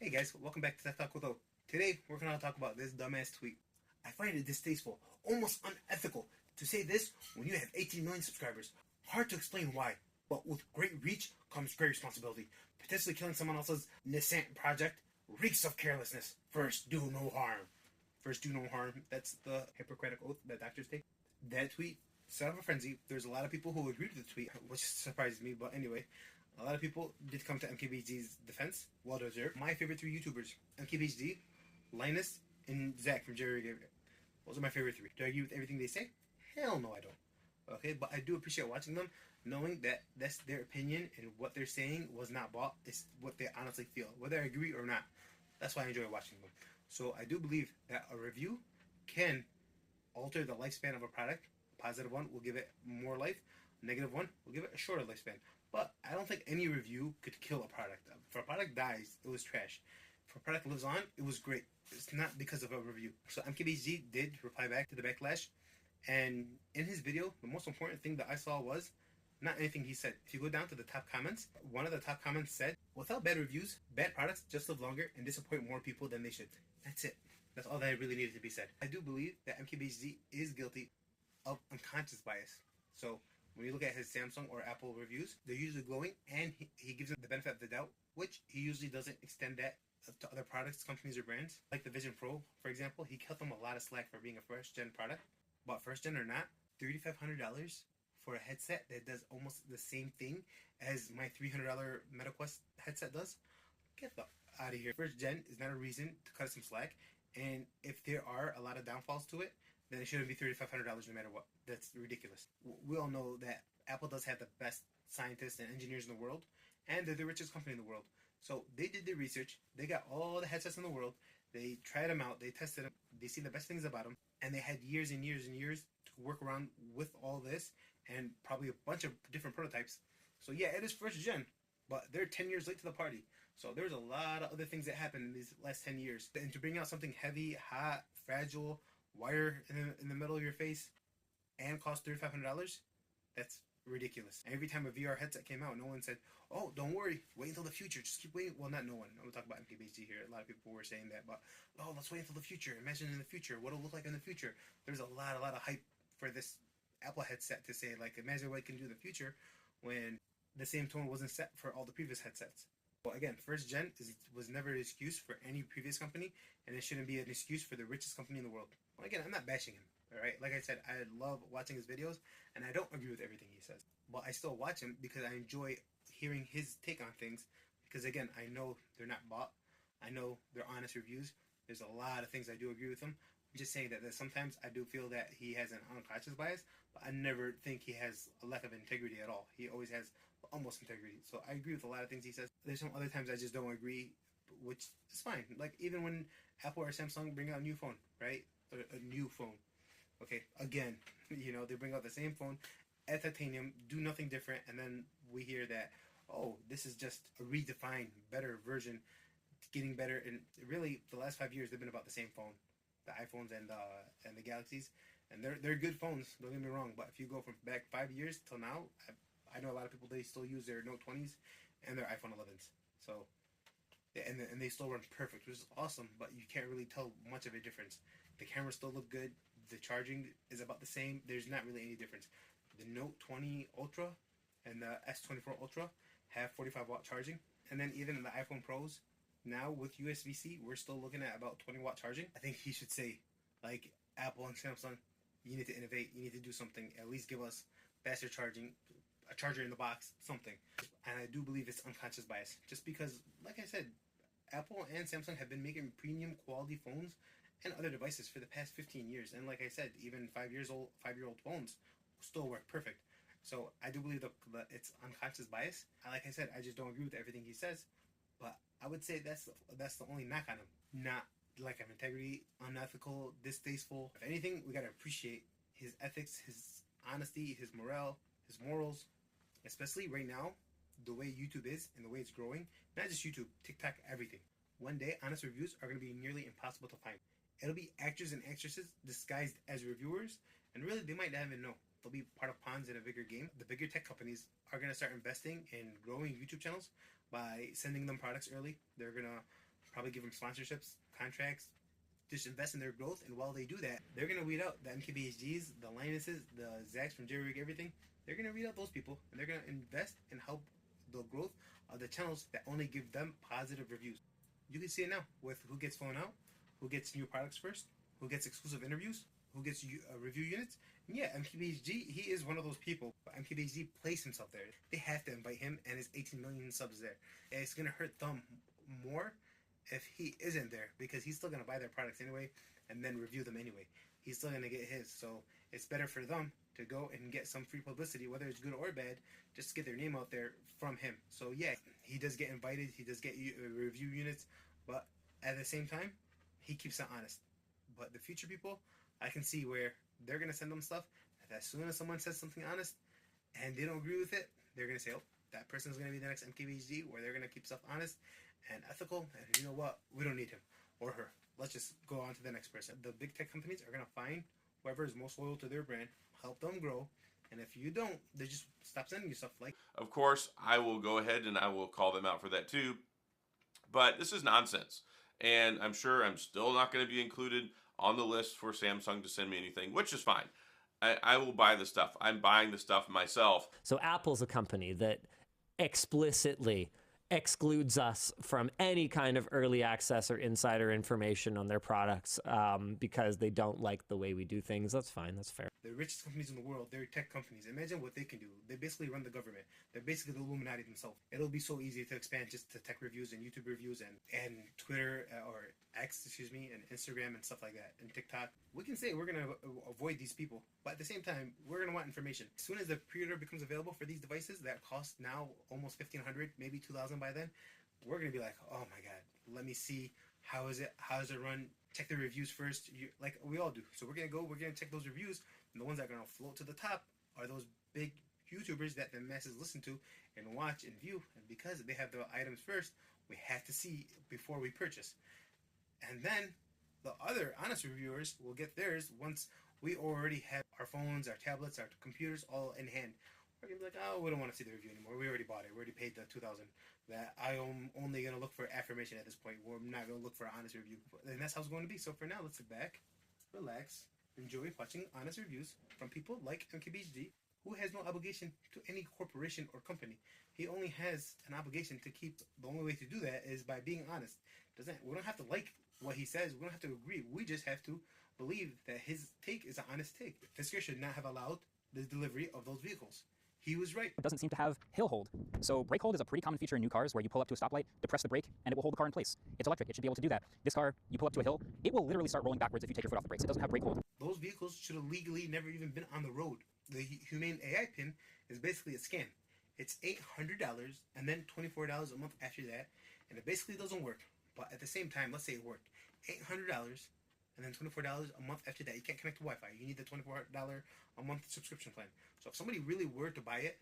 Hey guys, welcome back to Tech Talk with O. Today we're going to talk about this dumbass tweet. I find it distasteful, almost unethical, to say this when you have 18 million subscribers. Hard to explain why, but with great reach comes great responsibility. Potentially killing someone else's nascent project reeks of carelessness. First, do no harm. First, do no harm. That's the Hippocratic oath that doctors take. That tweet set off a frenzy. There's a lot of people who agreed with the tweet, which surprised me, but anyway. A lot of people did come to MKBHD's defense. Well deserved. My favorite three YouTubers: MKBHD, Linus, and Zach from Jerry Gave It. Those are my favorite three. Do I agree with everything they say? Hell no, I don't. Okay, but I do appreciate watching them, knowing that that's their opinion and what they're saying was not bought. It's what they honestly feel, whether I agree or not. That's why I enjoy watching them. So I do believe that a review can alter the lifespan of a product. A positive one will give it more life. A negative one will give it a shorter lifespan. But I don't think any review could kill a product. If a product dies, it was trash. If a product lives on, it was great. It's not because of a review. So MKBHD did reply back to the backlash. And in his video, the most important thing that I saw was not anything he said. If you go down to the top comments, one of the top comments said, without bad reviews, bad products just live longer and disappoint more people than they should. That's it. That's all that really needed to be said. I do believe that MKBHD is guilty of unconscious bias. So when you look at his Samsung or Apple reviews, they're usually glowing, and he gives them the benefit of the doubt, which he usually doesn't extend that to other products, companies, or brands. Like the Vision Pro, for example, he cut them a lot of slack for being a first-gen product. But first-gen or not, $3,500 for a headset that does almost the same thing as my $300 MetaQuest headset does? Get the out of here. First-gen is not a reason to cut some slack, and if there are a lot of downfalls to it, then it shouldn't be $3,500 no matter what. That's ridiculous. We all know that Apple does have the best scientists and engineers in the world, and they're the richest company in the world. So they did their research. They got all the headsets in the world. They tried them out. They tested them. They see the best things about them. And they had years and years and years to work around with all this and probably a bunch of different prototypes. So yeah, it is first gen, but they're 10 years late to the party. So there's a lot of other things that happened in these last 10 years. And to bring out something heavy, hot, fragile, wire in the middle of your face, and cost $3,500, that's ridiculous. Every time a VR headset came out, no one said, oh, don't worry, wait until the future, just keep waiting. Well, not no one. I'm going to talk about MKBHD here. A lot of people were saying that, but, oh, let's wait until the future. Imagine in the future, what it'll look like in the future. There's a lot of hype for this Apple headset to say, like, imagine what it can do in the future when the same tone wasn't set for all the previous headsets. Well, again, first gen was never an excuse for any previous company, and it shouldn't be an excuse for the richest company in the world. Well, again, I'm not bashing him, all right? Like I said, I love watching his videos, and I don't agree with everything he says. But I still watch him because I enjoy hearing his take on things, because, again, I know they're not bought. I know they're honest reviews. There's a lot of things I do agree with him. I'm just saying that sometimes I do feel that he has an unconscious bias, but I never think he has a lack of integrity at all. He always has almost integrity. So I agree with a lot of things he says. There's some other times I just don't agree, which is fine. Like even when Apple or Samsung bring out a new phone, right? A new phone. Okay, again, they bring out the same phone at titanium, do nothing different, and then we hear that, oh, this is just a redefined, better version, getting better. And really, the last 5 years, they've been about the same phone, the iPhones and the Galaxies, and they're good phones. Don't get me wrong, but if you go from back 5 years till now, I know a lot of people, they still use their Note 20s and their iPhone 11s. So, and they still run perfect, which is awesome, but you can't really tell much of a difference. The cameras still look good. The charging is about the same. There's not really any difference. The Note 20 Ultra and the S24 Ultra have 45-watt charging. And then even in the iPhone Pros, now with USB-C, we're still looking at about 20-watt charging. I think he should say, like Apple and Samsung, you need to innovate. You need to do something. At least give us faster charging, a charger in the box, something. And I do believe it's unconscious bias. Just because, like I said, Apple and Samsung have been making premium quality phones and other devices for the past 15 years. And like I said, even 5-year-old phones still work perfect. So I do believe that it's unconscious bias. Like I said, I just don't agree with everything he says. But I would say that's the only knock on him. Not lack of integrity, unethical, distasteful. If anything, we got to appreciate his ethics, his honesty, his morale, his morals. Especially right now, the way YouTube is and the way it's growing. Not just YouTube, TikTok, everything. One day, honest reviews are going to be nearly impossible to find. It'll be actors and actresses disguised as reviewers, and really they might not even know. They'll be part of pawns in a bigger game. The bigger tech companies are going to start investing in growing YouTube channels by sending them products early. They're going to probably give them sponsorships, contracts, just invest in their growth. And while they do that, they're going to weed out the MKBHDs, the Linuses, the Zacks from Jerry Rig Everything. They're going to weed out those people, and they're going to invest and help the growth of the channels that only give them positive reviews. You can see it now with who gets flown out, who gets new products first, who gets exclusive interviews, who gets review units. And yeah, MKBHD, he is one of those people. But MKBHD placed himself there. They have to invite him and his 18 million subs there. And it's going to hurt them more if he isn't there, because he's still going to buy their products anyway and then review them anyway. He's still going to get his. So it's better for them to go and get some free publicity, whether it's good or bad, just to get their name out there from him. So yeah, he does get invited, he does get review units, but at the same time, he keeps it honest. But the future people, I can see where they're going to send them stuff, and as soon as someone says something honest and they don't agree with it, they're going to say, oh, that person's going to be the next MKBHD, where they're going to keep stuff honest and ethical, and you know what, we don't need him or her. Let's just go on to the next person. The big tech companies are going to find whoever is most loyal to their brand, help them grow, and if you don't, they just stop sending you stuff. Like, of course, I will go ahead and I will call them out for that too, but this is nonsense, and I'm sure I'm still not going to be included on the list for Samsung to send me anything, which is fine. I will buy the stuff. I'm buying the stuff myself. So Apple's a company that explicitly excludes us from any kind of early access or insider information on their products because they don't like the way we do things. That's fine. That's fair. The richest companies in the world, they're tech companies. Imagine what they can do. They basically run the government. They're basically the Illuminati themselves. It'll be so easy to expand just to tech reviews and YouTube reviews and Twitter or X, and Instagram and stuff like that, and TikTok. We can say we're going to avoid these people, but at the same time, we're going to want information. As soon as the pre-order becomes available for these devices that cost now almost $1,500, maybe $2,000 by then, we're going to be like, oh my God, let me see. How is it run? Check the reviews first, like we all do. So we're going to check those reviews, and the ones that are going to float to the top are those big YouTubers that the masses listen to and watch and view. And because they have the items first, we have to see before we purchase. And then the other honest reviewers will get theirs once we already have our phones, our tablets, our computers all in hand. We're going to be like, oh, we don't want to see the review anymore. We already bought it. We already paid the $2,000. That I am only going to look for affirmation at this point. We're not going to look for an honest review. And that's how it's going to be. So for now, let's sit back, relax, enjoy watching honest reviews from people like MKBHD, who has no obligation to any corporation or company. He only has an obligation to keep. The only way to do that is by being honest. We don't have to like what he says. We don't have to agree. We just have to believe that his take is an honest take. Fisker should not have allowed the delivery of those vehicles. He was right. It doesn't seem to have hill hold. So brake hold is a pretty common feature in new cars where you pull up to a stoplight, depress the brake, and it will hold the car in place. It's electric. It should be able to do that. This car, you pull up to a hill, it will literally start rolling backwards if you take your foot off the brakes. It doesn't have brake hold. Those vehicles should have legally never even been on the road. The Humane AI pin is basically a scam. It's $800 and then $24 a month after that, and it basically doesn't work. But at the same time, let's say it worked. $800 and then $24 a month after that. You can't connect to Wi-Fi. You need the $24 a month subscription plan. So if somebody really were to buy it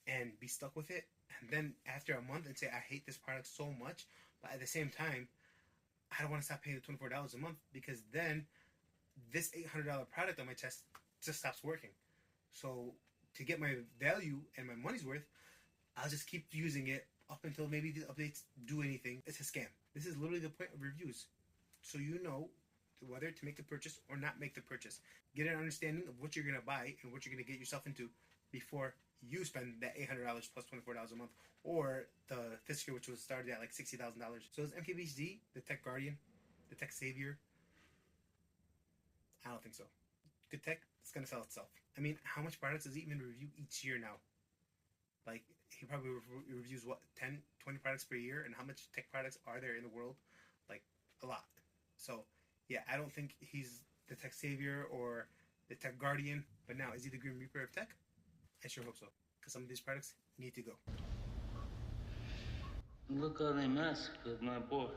and be stuck with it, and then after a month and say, I hate this product so much, but at the same time, I don't want to stop paying the $24 a month, because then this $800 product on my chest just stops working. So to get my value and my money's worth, I'll just keep using it up until maybe the updates do anything. It's a scam. This is literally the point of reviews. So you know whether to make the purchase or not make the purchase. Get an understanding of what you're going to buy and what you're going to get yourself into before you spend that $800 plus $24 a month, or the Fisker, which was started at like $60,000. So is MKBHD the tech guardian, the tech savior? I don't think so. Good tech, it's going to sell itself. I mean, how much products does he even review each year now? Like, he probably reviews, what, 10, 20 products per year? And how much tech products are there in the world? Like, a lot. So, yeah, I don't think he's the tech savior or the tech guardian. But now, is he the Grim Reaper of tech? I sure hope so. Because some of these products need to go. Look how they massacred my boy.